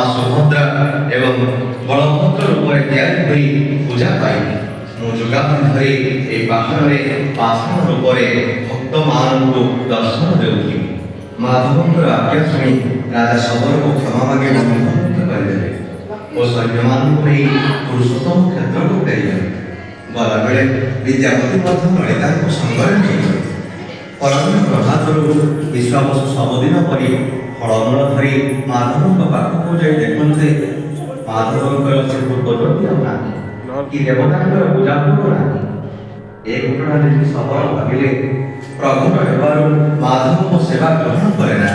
सुभद्रा एवं बलभद्र रूप तैयारी पूजा पाई मुगान धरी ए पहाड़ पाषाण रूप भक्त मान दर्शन देउथि माधवंकर आज्ञा शुणी राजा शबर को क्षमा मागे मुक्त करदे और सैन्य मान पुरुषोत्तम क्षेत्र को गले गला बेले विद्यापति ललिता को संगर नहीं परम प्रभातरू विश्वास सबुदिन पर फलमूल धरी माधव पाखक जाए देखते माधवंकर से पूर्वजोटी ना कि देवतांकर पूजा करूना एक घटना देखि सफल भाविले प्रकट हेबारु माधव को सेवा ग्रहण करेना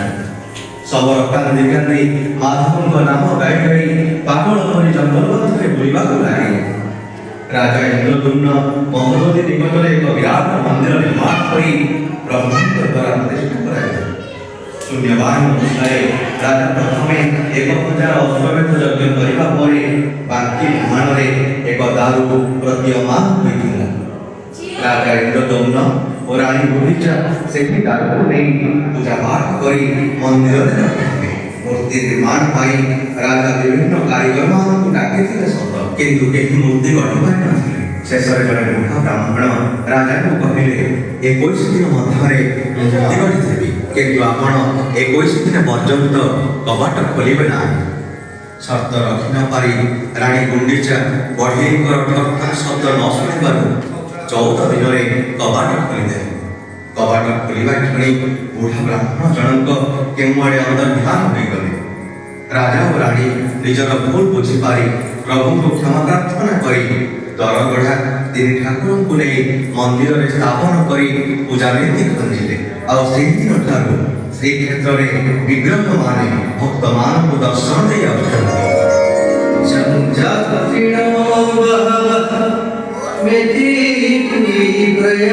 सबर कांदी कांदी माधव नाम गाई गाई पागल परि जंगल मध्य बुलवा लागे राजा इंद्रदुम्न मंगलवती निकट एक विराट मंदिर निर्माण करी ब्रह्मांड द्वारा प्रतिष्ठा कराए शून्यवान अवस्थाए राजा प्रथमे 1000 अश्वमेध यज्ञ करबा परे बाकी ब्रह्मांड एक दारु प्रतीयमान होइथिला राजा इंद्रदुम्न और रानी गुंडिचा से दारु को नहीं पूजा पाठ करी मंदिर रखिथे मूर्ति निर्माण पाई राजा विभिन्न कारीगर मान डाके सत किंतु केही मूर्ति गढ़ी पारि नथिले शेषरे जड़े बुढ़ा ब्राह्मण राजा को कहले 21 दिन मध्य मूर्ति गढ़ी देवी किंतु आपण 21 दिन पर्यंत कबाट खोलिबे ना शर्त रखि न पारी रानी गुंडिचा बढ़ेईकर ठक्का शब्द न शुणिबारु 14 दिन कबाट खोलिदे कबाट खोलिबा क्षणी बुढ़ा ब्राह्मण जनक केउआड़े अंतर्ध्यान हो गले राजा और रानी निजर भूल बुझी पारी प्रभु को क्षमा प्रार्थना करी दरगढ़ा 3 ठाकुर को नहीं मंदिर में स्थापन करी पूजा नीति खंजिले और से दिन ठारू श्री क्षेत्र में विग्रह माने भक्त मान को दर्शन दे आउछन्ति संजा